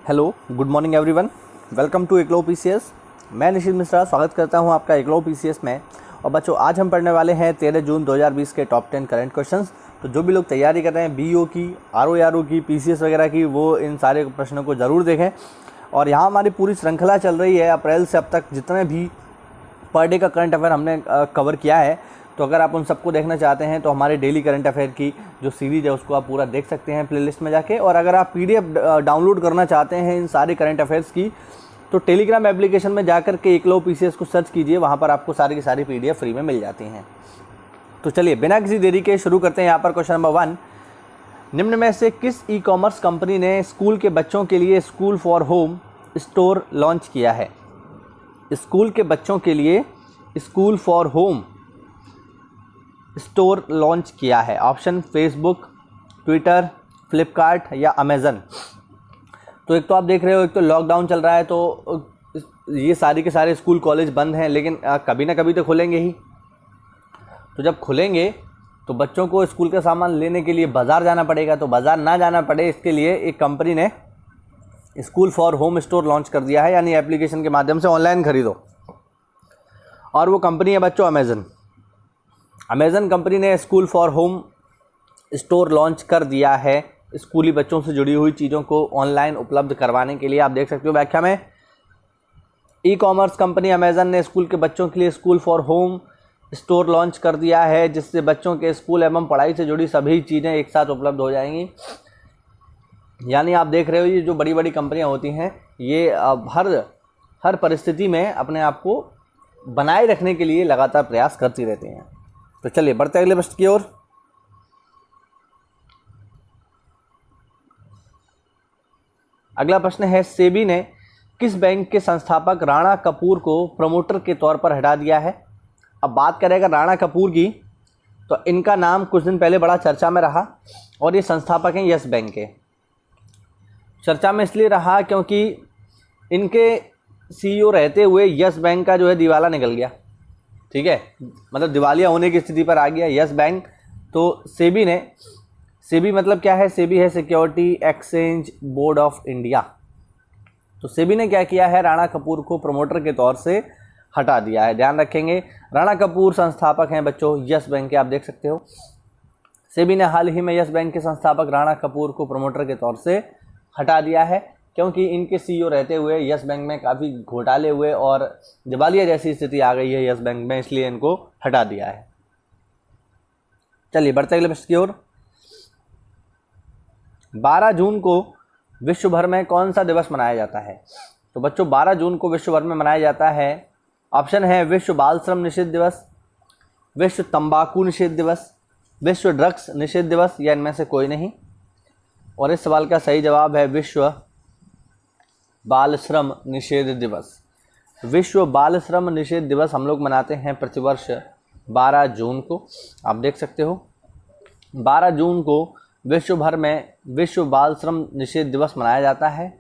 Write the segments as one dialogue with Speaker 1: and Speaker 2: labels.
Speaker 1: Hello, good morning everyone. Welcome to Eklavya PCS. मैं निशित मिश्रा स्वागत करता हूं आपका एकलव्य पीसीएस में। और बच्चों, आज हम पढ़ने वाले हैं 13 जून 2020 के टॉप 10 करंट क्वेश्चंस। तो जो भी लोग तैयारी कर रहे हैं बीईओ की, आरओ की, पीसीएस वगैरह की, वो इन सारे प्रश्नों को ज़रूर देखें। और यहाँ हमारी पूरी श्रृंखला चल रही है अप्रैल से अब तक, जितने भी पर डे का करंट अफेयर हमने कवर किया है। तो अगर आप उन सबको देखना चाहते हैं तो हमारे डेली करंट अफेयर की जो सीरीज़ है उसको आप पूरा देख सकते हैं प्लेलिस्ट में जाके। और अगर आप पीडीएफ डाउनलोड करना चाहते हैं इन सारे करंट अफेयर्स की, तो टेलीग्राम एप्लीकेशन में जाकर के एकलव्य पीसीएस को सर्च कीजिए, वहाँ पर आपको सारी की सारी पीडीएफ फ्री में मिल जाती हैं। तो चलिए बिना किसी देरी के शुरू करते हैं। यहाँ पर क्वेश्चन नंबर 1, निम्न में से किस ई कॉमर्स कंपनी ने स्कूल के बच्चों के लिए school for home store launch किया है? स्कूल के बच्चों के लिए school for home store launch किया है। ऑप्शन फेसबुक, ट्विटर, फ्लिपकार्ट या अमेज़न। तो एक तो आप देख रहे हो, एक तो लॉकडाउन चल रहा है तो ये सारे के सारे स्कूल कॉलेज बंद हैं, लेकिन कभी ना कभी तो खुलेंगे ही। तो जब खुलेंगे तो बच्चों को स्कूल का सामान लेने के लिए बाज़ार जाना पड़ेगा। तो बाज़ार ना जाना पड़े इसके लिए एक कंपनी ने school for home store launch कर दिया है, यानी एप्लीकेशन के माध्यम से ऑनलाइन खरीदो। और वो कंपनी है बच्चों अमेज़न। अमेज़न कंपनी ने school for home store launch कर दिया है स्कूली बच्चों से जुड़ी हुई चीज़ों को ऑनलाइन उपलब्ध करवाने के लिए। आप देख सकते हो व्याख्या में, ई कॉमर्स कंपनी अमेज़न ने स्कूल के बच्चों के लिए school for home store launch कर दिया है, जिससे बच्चों के स्कूल एवं पढ़ाई से जुड़ी सभी चीज़ें एक साथ उपलब्ध हो जाएंगी। यानी आप देख रहे हो, ये जो बड़ी बड़ी कंपनियां होती हैं ये हर परिस्थिति में अपने आप को बनाए रखने के लिए लगातार प्रयास करती रहती हैं। तो चलिए बढ़ते अगले प्रश्न की ओर। अगला प्रश्न है, सेबी ने किस बैंक के संस्थापक राणा कपूर को प्रमोटर के तौर पर हटा दिया है? अब बात करेगा राणा कपूर की, तो इनका नाम कुछ दिन पहले बड़ा चर्चा में रहा और ये संस्थापक हैं यस बैंक के। चर्चा में इसलिए रहा क्योंकि इनके सीईओ रहते हुए यस बैंक का जो है दिवाला निकल गया। ठीक है, मतलब दिवालिया होने की स्थिति पर आ गया यस बैंक। तो सेबी मतलब क्या है? सेबी है security exchange board of India. तो सेबी ने क्या किया है? राणा कपूर को प्रमोटर के तौर से हटा दिया है। ध्यान रखेंगे, राणा कपूर संस्थापक हैं बच्चों यस बैंक के, आप देख सकते हो। सेबी ने हाल ही में यस बैंक के संस्थापक राणा कपूर को प्रमोटर के तौर से हटा दिया है, क्योंकि इनके सीईओ रहते हुए यस बैंक में काफ़ी घोटाले हुए और दिवालिया जैसी स्थिति आ गई है यस बैंक में, इसलिए इनको हटा दिया है। चलिए बढ़ते अगले प्रश्न की ओर। 12 जून को विश्व भर में कौन सा दिवस मनाया जाता है? तो बच्चों 12 जून को विश्व भर में मनाया जाता है, ऑप्शन है विश्व बाल श्रम निषेध दिवस, विश्व तंबाकू निषेध दिवस, विश्व ड्रग्स निषेध दिवस, या इनमें से कोई नहीं। और इस सवाल का सही जवाब है विश्व बाल श्रम निषेध दिवस। विश्व बाल श्रम निषेध दिवस हम लोग मनाते हैं प्रतिवर्ष 12 जून को। आप देख सकते हो 12 जून को विश्व भर में विश्व बाल श्रम निषेध दिवस मनाया जाता है।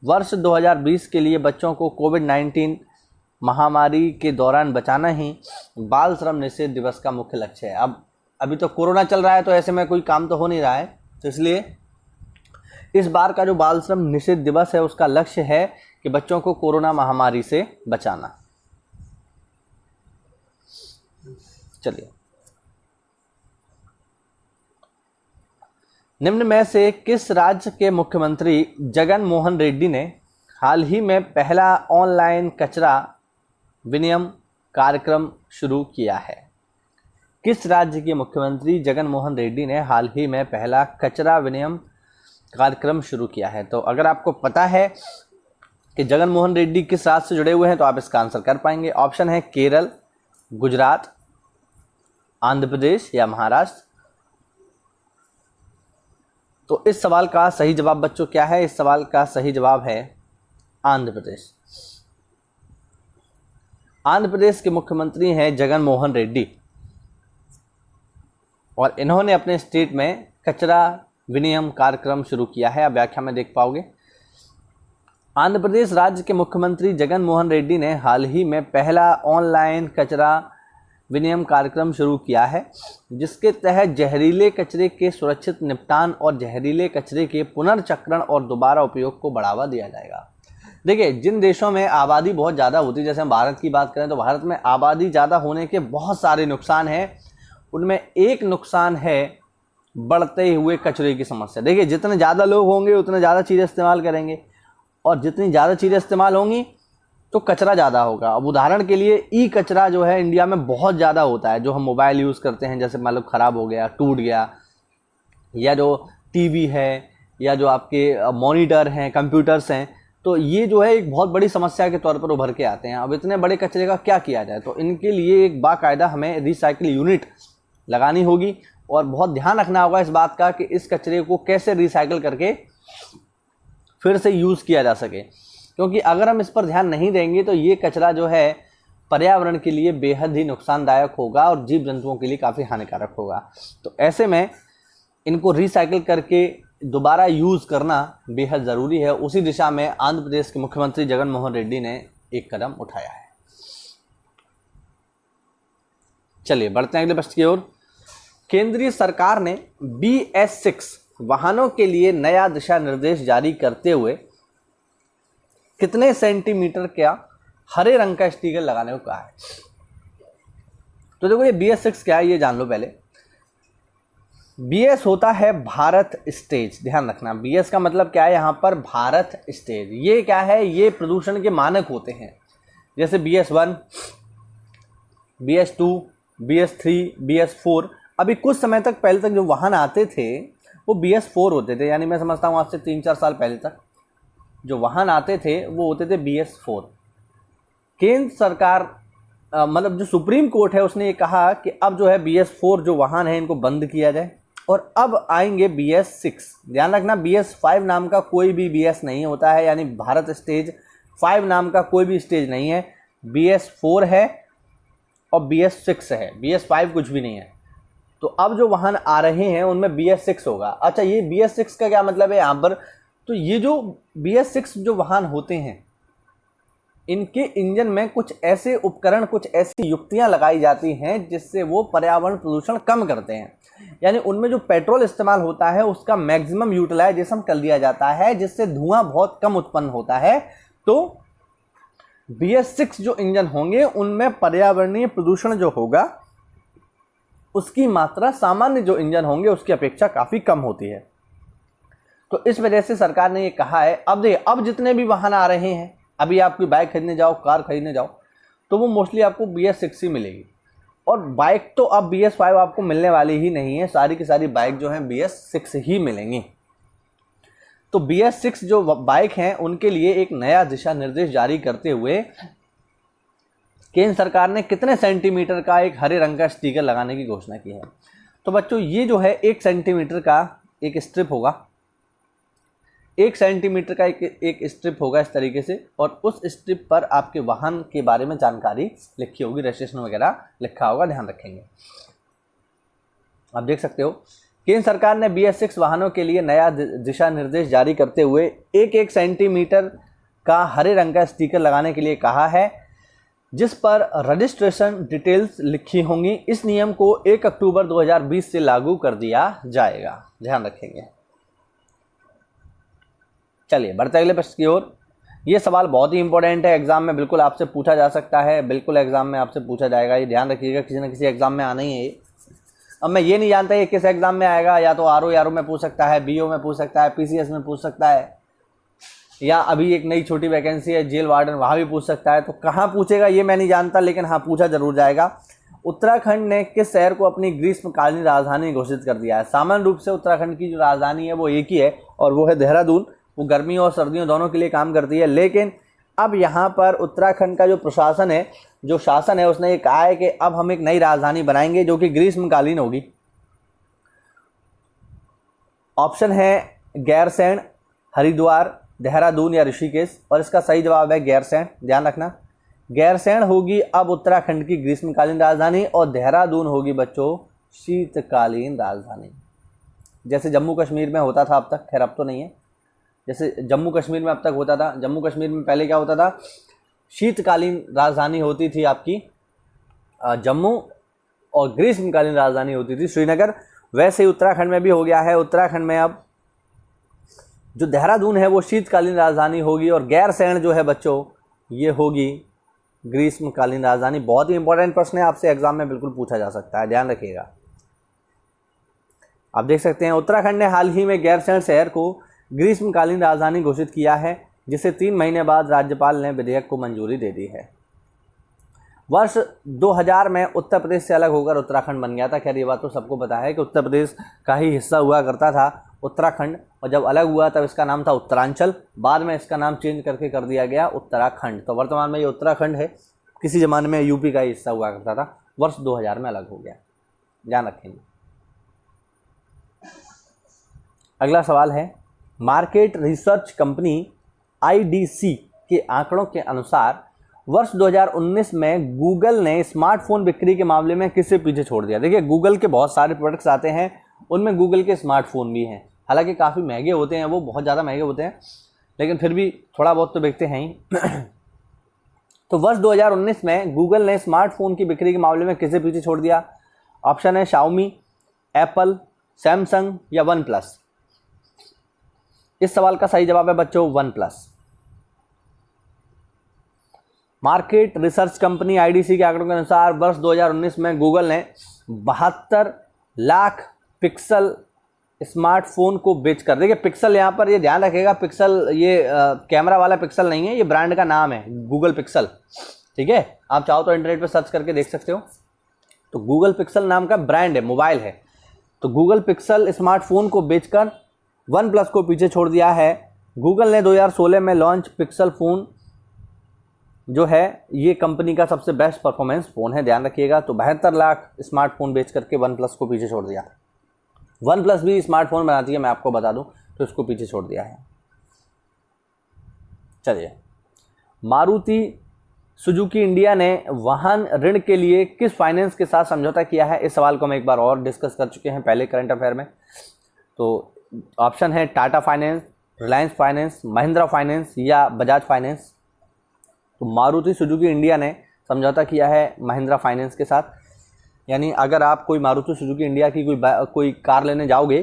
Speaker 1: वर्ष 2020 के लिए बच्चों को कोविड-19 महामारी के दौरान बचाना ही बाल श्रम निषेध दिवस का मुख्य लक्ष्य है। अब अभी तो कोरोना चल रहा है, तो ऐसे में कोई काम तो हो नहीं रहा है, तो इसलिए इस बार का जो बाल श्रम निषेध दिवस है उसका लक्ष्य है कि बच्चों को कोरोना महामारी से बचाना। चलिए, निम्न में से किस राज्य के मुख्यमंत्री जगन मोहन रेड्डी ने हाल ही में पहला ऑनलाइन कचरा विनिमय कार्यक्रम शुरू किया है? किस राज्य के मुख्यमंत्री जगन मोहन रेड्डी ने हाल ही में पहला कचरा विनिमय कार्यक्रम शुरू किया है? तो अगर आपको पता है कि जगन मोहन रेड्डी किस राज्य से जुड़े हुए हैं तो आप इसका आंसर कर पाएंगे। ऑप्शन है केरल, गुजरात, आंध्र प्रदेश या महाराष्ट्र। तो इस सवाल का सही जवाब बच्चों क्या है? इस सवाल का सही जवाब है आंध्र प्रदेश। आंध्र प्रदेश के मुख्यमंत्री हैं जगन मोहन रेड्डी और इन्होंने अपने स्टेट में कचरा विनिमय कार्यक्रम शुरू किया है। आप व्याख्या में देख पाओगे, आंध्र प्रदेश राज्य के मुख्यमंत्री जगन मोहन रेड्डी ने हाल ही में पहला ऑनलाइन कचरा विनियम कार्यक्रम शुरू किया है, जिसके तहत जहरीले कचरे के सुरक्षित निपटान और जहरीले कचरे के पुनर्चक्रण और दोबारा उपयोग को बढ़ावा दिया जाएगा। देखिए, जिन देशों में आबादी बहुत ज़्यादा होती है, जैसे हम भारत की बात करें तो भारत में आबादी ज़्यादा होने के बहुत सारे नुकसान हैं। उनमें एक नुकसान है बढ़ते हुए कचरे की समस्या। देखिए, जितने ज़्यादा लोग होंगे उतने ज़्यादा चीज़ें इस्तेमाल करेंगे, और जितनी ज़्यादा चीज़ें इस्तेमाल होंगी तो कचरा ज़्यादा होगा। अब उदाहरण के लिए ई कचरा जो है इंडिया में बहुत ज़्यादा होता है। जो हम मोबाइल यूज़ करते हैं, जैसे मान लो ख़राब हो गया, टूट गया, या जो टीवी है, या जो आपके मॉनिटर हैं, कंप्यूटर्स हैं, तो ये जो है एक बहुत बड़ी समस्या के तौर पर उभर के आते हैं। अब इतने बड़े कचरे का क्या किया जाए, तो इनके लिए एक बाकायदा हमें रिसाइकिल यूनिट लगानी होगी, और बहुत ध्यान रखना होगा इस बात का कि इस कचरे को कैसे रिसाइकिल करके फिर से यूज़ किया जा सके। क्योंकि अगर हम इस पर ध्यान नहीं देंगे तो ये कचरा जो है पर्यावरण के लिए बेहद ही नुकसानदायक होगा और जीव जंतुओं के लिए काफ़ी हानिकारक होगा। तो ऐसे में इनको रिसाइकिल करके दोबारा यूज़ करना बेहद ज़रूरी है। उसी दिशा में आंध्र प्रदेश के मुख्यमंत्री जगन मोहन रेड्डी ने एक कदम उठाया है। चलिए बढ़ते हैं अगले प्रश्न की ओर। केंद्रीय सरकार ने BS6 वाहनों के लिए नया दिशा निर्देश जारी करते हुए कितने सेंटीमीटर का हरे रंग का स्टिकर लगाने को कहा है? तो देखो, ये BS6 क्या है ये जान लो पहले। BS होता है भारत स्टेज। ध्यान रखना, BS का मतलब क्या है यहाँ पर? भारत स्टेज। ये क्या है? ये प्रदूषण के मानक होते हैं, जैसे BS1, BS2, BS3, BS4। अभी कुछ समय तक पहले तक जो वाहन आते थे वो BS4 होते थे, यानी मैं समझता हूँ आज से 3-4 साल पहले तक जो वाहन आते थे वो होते थे BS4। केंद्र सरकार मतलब जो सुप्रीम कोर्ट है उसने ये कहा कि अब जो है BS4 जो वाहन है इनको बंद किया जाए, और अब आएंगे BS6। ध्यान रखना, BS5 नाम का कोई भी BS नहीं होता है, यानी भारत स्टेज 5 नाम का कोई भी स्टेज नहीं है। BS4 है और BS6 है, BS5 कुछ भी नहीं है। तो अब जो वाहन आ रहे हैं उनमें BS6 होगा। अच्छा, ये BS6 का क्या मतलब है यहाँ पर? तो ये जो BS6 जो वाहन होते हैं इनके इंजन में कुछ ऐसे उपकरण, कुछ ऐसी युक्तियां लगाई जाती हैं जिससे वो पर्यावरण प्रदूषण कम करते हैं। यानी उनमें जो पेट्रोल इस्तेमाल होता है उसका मैक्सिमम यूटिलाइजेशन कर लिया जाता है, जिससे धुआं बहुत कम उत्पन्न होता है। तो BS6 जो इंजन होंगे उनमें पर्यावरणीय प्रदूषण जो होगा उसकी मात्रा सामान्य जो इंजन होंगे उसकी अपेक्षा काफ़ी कम होती है। तो इस वजह से सरकार ने ये कहा है। अब देखिए, अब जितने भी वाहन आ रहे हैं, अभी आपकी बाइक खरीदने जाओ, कार खरीदने जाओ, तो वो मोस्टली आपको BS6 ही मिलेगी। और बाइक तो अब BS5 आपको मिलने वाली ही नहीं है, सारी की सारी बाइक जो हैं BS6 ही मिलेंगी। तो BS6 जो बाइक हैं उनके लिए एक नया दिशा निर्देश जारी करते हुए केंद्र सरकार ने कितने सेंटीमीटर का एक हरे रंग का स्टिकर लगाने की घोषणा की है? तो बच्चों, ये जो है 1 सेंटीमीटर का एक स्ट्रिप होगा, 1 सेंटीमीटर का एक स्ट्रिप होगा इस तरीके से, और उस स्ट्रिप पर आपके वाहन के बारे में जानकारी लिखी होगी, रजिस्ट्रेशन वगैरह लिखा होगा, ध्यान रखेंगे। आप देख सकते हो, केंद्र सरकार ने BS6 वाहनों के लिए नया दिशा निर्देश जारी करते हुए 1-1 सेंटीमीटर का हरे रंग का स्टिकर लगाने के लिए कहा है, जिस पर रजिस्ट्रेशन डिटेल्स लिखी होंगी। इस नियम को 1 अक्टूबर 2020 से लागू कर दिया जाएगा, ध्यान रखेंगे। चलिए बढ़ते अगले प्रश्न की ओर। ये सवाल बहुत ही इंपॉर्टेंट है, एग्जाम में बिल्कुल आपसे पूछा जा सकता है, बिल्कुल एग्जाम में आपसे पूछा जाएगा, ये ध्यान रखिएगा, किसी न किसी एग्जाम में आना ही है ये। अब मैं ये नहीं जानता ये किस एग्जाम में आएगा, या तो RO में पूछ सकता है, BO में पूछ सकता है, PCS में पूछ सकता है, या अभी एक नई छोटी वैकेंसी है जेल वार्डन, वहाँ भी पूछ सकता है। तो कहाँ पूछेगा ये मैं नहीं जानता, लेकिन हाँ पूछा जरूर जाएगा। उत्तराखंड ने किस शहर को अपनी ग्रीष्मकालीन राजधानी घोषित कर दिया है? सामान्य रूप से उत्तराखंड की जो राजधानी है वो एक ही है और वो है देहरादून। वो गर्मियों और सर्दियों दोनों के लिए काम करती है, लेकिन अब यहाँ पर उत्तराखंड का जो प्रशासन है, जो शासन है, उसने ये कहा है कि अब हम एक नई राजधानी बनाएंगे जो कि ग्रीष्मकालीन होगी। ऑप्शन है गैरसैंण, हरिद्वार, देहरादून या ऋषिकेश, और इसका सही जवाब है गैरसैंण। ध्यान रखना, गैरसैंण होगी अब उत्तराखंड की ग्रीष्मकालीन राजधानी, और देहरादून होगी बच्चों शीतकालीन राजधानी। जैसे जम्मू कश्मीर में होता था अब तक, खैर अब तो नहीं है, जैसे जम्मू कश्मीर में अब तक होता था। जम्मू कश्मीर में पहले क्या होता था, शीतकालीन राजधानी होती थी आपकी जम्मू, और ग्रीष्मकालीन राजधानी होती थी श्रीनगर, वैसे ही उत्तराखंड में भी हो गया है। उत्तराखंड में अब जो देहरादून है वो शीतकालीन राजधानी होगी और गैरसैंण जो है बच्चों ये होगी ग्रीष्मकालीन राजधानी। बहुत ही इंपॉर्टेंट प्रश्न है, आपसे एग्जाम में बिल्कुल पूछा जा सकता है, ध्यान रखिएगा। आप देख सकते हैं उत्तराखंड ने हाल ही में गैरसैंण शहर को ग्रीष्मकालीन राजधानी घोषित किया है, जिसे 3 महीने बाद राज्यपाल ने विधेयक को मंजूरी दे दी है। वर्ष 2000 में उत्तर प्रदेश से अलग होकर उत्तराखंड बन गया था। खैर ये बात तो सबको पता है कि उत्तर प्रदेश का ही हिस्सा हुआ करता था उत्तराखंड, और जब अलग हुआ तब इसका नाम था उत्तरांचल, बाद में इसका नाम चेंज करके कर दिया गया उत्तराखंड। तो वर्तमान में ये उत्तराखंड है, किसी ज़माने में यूपी का ही हिस्सा हुआ करता था, वर्ष 2000 में अलग हो गया, ध्यान रखेंगे। अगला सवाल है, मार्केट रिसर्च कंपनी IDC के आंकड़ों के अनुसार वर्ष 2019 में गूगल ने स्मार्टफोन बिक्री के मामले में किसे पीछे छोड़ दिया। देखिए गूगल के बहुत सारे प्रोडक्ट्स आते हैं, उनमें गूगल के स्मार्टफोन भी हैं, हालांकि काफ़ी महंगे होते हैं, वो बहुत ज़्यादा महंगे होते हैं, लेकिन फिर भी थोड़ा बहुत तो बिकते हैं ही। तो वर्ष 2019 में गूगल ने स्मार्टफोन की बिक्री के मामले में किसे पीछे छोड़ दिया। ऑप्शन है शाओमी, एप्पल, सैमसंग या वन प्लस। इस सवाल का सही जवाब है बच्चों one plus. Market research company IDC के आंकड़ों के अनुसार वर्ष 2019 में गूगल ने 72 लाख पिक्सल स्मार्टफोन को बेचकर, देखिए पिक्सल यहाँ पर ये ध्यान रखिएगा, पिक्सल ये कैमरा वाला पिक्सल नहीं है, ये ब्रांड का नाम है गूगल पिक्सल, ठीक है। आप चाहो तो इंटरनेट पर सर्च करके देख सकते हो। तो गूगल पिक्सल नाम का ब्रांड है, मोबाइल है। तो गूगल पिक्सल स्मार्टफोन को बेचकर वन प्लस को पीछे छोड़ दिया है। गूगल ने 2016 में लॉन्च पिक्सल फ़ोन जो है ये कंपनी का सबसे बेस्ट परफॉर्मेंस फ़ोन है, ध्यान रखिएगा। तो 72 लाख स्मार्टफोन बेच करके वन प्लस को पीछे छोड़ दिया। वन प्लस भी स्मार्टफोन बनाती है, मैं आपको बता दूं, तो इसको पीछे छोड़ दिया है। चलिए, मारुति सुजुकी इंडिया ने वाहन ऋण के लिए किस फाइनेंस के साथ समझौता किया है। इस सवाल को हम एक बार और डिस्कस कर चुके हैं पहले करंट अफेयर में। तो ऑप्शन है Tata finance, Reliance finance, Mahindra finance या बजाज फाइनेंस। तो मारुति सुजुकी इंडिया ने समझौता किया है महिंद्रा फाइनेंस के साथ। यानी अगर आप कोई मारुति सुजुकी इंडिया की कोई कार लेने जाओगे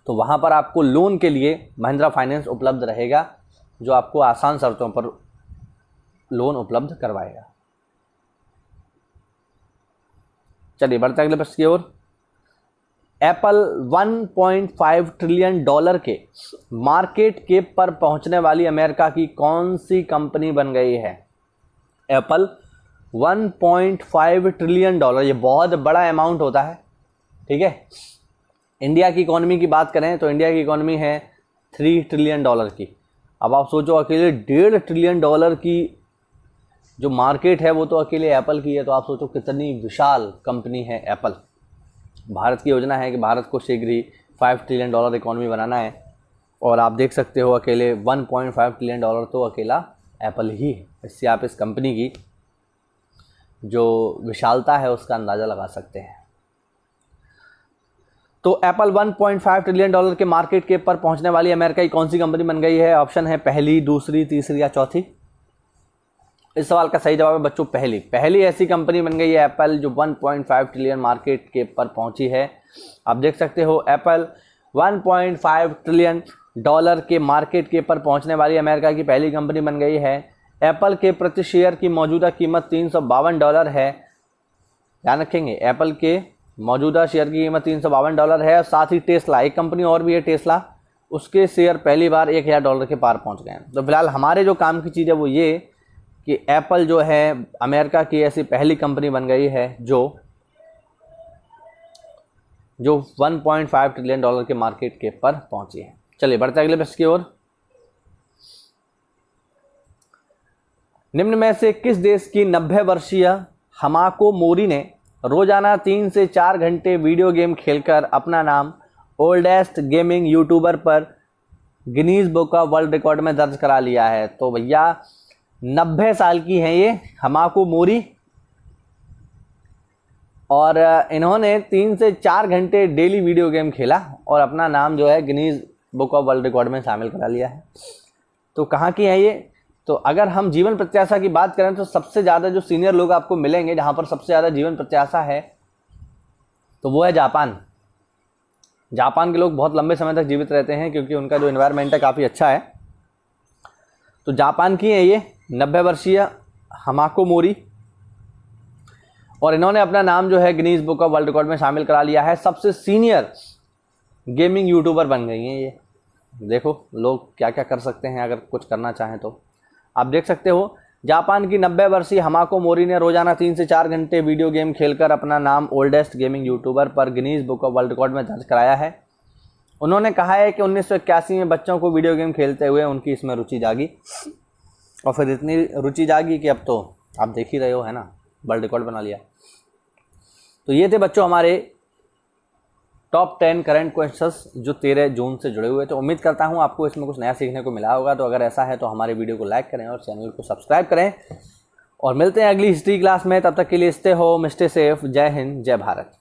Speaker 1: तो वहाँ पर आपको लोन के लिए महिंद्रा फाइनेंस उपलब्ध रहेगा, जो आपको आसान शर्तों पर लोन उपलब्ध करवाएगा। चलिए बढ़ते अगले प्रश्न की ओर। एप्पल 1.5 ट्रिलियन डॉलर के मार्केट कैप पर पहुंचने वाली अमेरिका की कौन सी कंपनी बन गई है। एप्पल 1.5 ट्रिलियन डॉलर, ये बहुत बड़ा अमाउंट होता है, ठीक है। इंडिया की इकोनॉमी की बात करें तो इंडिया की इकोनॉमी है 3 ट्रिलियन डॉलर की। अब आप सोचो अकेले 1.5 ट्रिलियन डॉलर की जो मार्केट है वो तो अकेले एप्पल की है, तो आप सोचो कितनी विशाल कंपनी है एप्पल। भारत की योजना है कि भारत को शीघ्र ही 5 ट्रिलियन डॉलर इकोनॉमी बनाना है, और आप देख सकते हो अकेले 1.5 ट्रिलियन डॉलर तो अकेला एप्पल ही है। इससे आप इस कंपनी की जो विशालता है उसका अंदाज़ा लगा सकते हैं। तो एप्पल 1.5 ट्रिलियन डॉलर के मार्केट कैप पर पहुंचने वाली अमेरिका की कौन सी कंपनी बन गई है। ऑप्शन है पहली, दूसरी, तीसरी या चौथी। इस सवाल का सही जवाब है बच्चों पहली ऐसी कंपनी बन गई है एप्पल जो 1.5 ट्रिलियन मार्केट कैप पर पहुंची है। आप देख सकते हो एप्पल 1.5 ट्रिलियन डॉलर के मार्केट कैप पर पहुंचने वाली अमेरिका की पहली कंपनी बन गई है। एप्पल के प्रति शेयर की मौजूदा कीमत $352 है, ध्यान रखेंगे। एप्पल के मौजूदा शेयर की कीमत $352 है। और साथ ही टेस्ला, एक कंपनी और भी है टेस्ला, उसके शेयर पहली बार $1000 के पार पहुंच गए हैं। तो फिलहाल हमारे जो काम की चीज़ है वो ये कि एप्पल जो है अमेरिका की ऐसी पहली कंपनी बन गई है जो 1.5 ट्रिलियन डॉलर के मार्केट कैप पर पहुंची है। चलिए बढ़ते अगले प्रश्न की ओर। निम्न में से किस देश की 90 वर्षीय हमाको मोरी ने रोजाना 3 से 4 घंटे वीडियो गेम खेलकर अपना नाम ओल्डेस्ट गेमिंग यूट्यूबर पर Guinness book of world record में दर्ज करा लिया है। तो भैया 90 साल की हैं ये हमाको मोरी, और इन्होंने 3 से 4 घंटे डेली वीडियो गेम खेला और अपना नाम जो है Guinness book of world record में शामिल करा लिया है। तो कहाँ की हैं ये, तो अगर हम जीवन प्रत्याशा की बात करें तो सबसे ज़्यादा जो सीनियर लोग आपको मिलेंगे जहाँ पर सबसे ज़्यादा जीवन प्रत्याशा है तो वो है जापान। जापान के लोग बहुत लंबे समय तक जीवित रहते हैं क्योंकि उनका जो एनवायरनमेंट है काफ़ी अच्छा है। तो जापान की है ये 90 वर्षीय हमाको मोरी, और इन्होंने अपना नाम जो है Guinness book of world record में शामिल करा लिया है। सबसे सीनियर गेमिंग यूट्यूबर बन गई हैं ये। देखो लोग क्या क्या कर सकते हैं अगर कुछ करना चाहें तो। आप देख सकते हो जापान की 90 वर्षीय हमाको मोरी ने रोजाना 3 से 4 घंटे वीडियो गेम खेलकर अपना नाम ओल्डेस्ट गेमिंग यूट्यूबर पर Guinness book of world record में दर्ज कराया है। उन्होंने कहा है कि 1981 में बच्चों को वीडियो गेम खेलते हुए उनकी इसमें रुचि जागी, और फिर इतनी रुचि जागी कि अब तो आप देख ही रहे हो, है ना, वर्ल्ड रिकॉर्ड बना लिया। तो ये थे बच्चों हमारे टॉप 10 करंट क्वेश्चंस जो 13 जून से जुड़े हुए। तो उम्मीद करता हूँ आपको इसमें कुछ नया सीखने को मिला होगा। तो अगर ऐसा है तो हमारे वीडियो को लाइक करें और चैनल को सब्सक्राइब करें, और मिलते हैं अगली हिस्ट्री क्लास में। तब तक के लिए स्टे होम, स्टे सेफ। जय हिंद, जय भारत।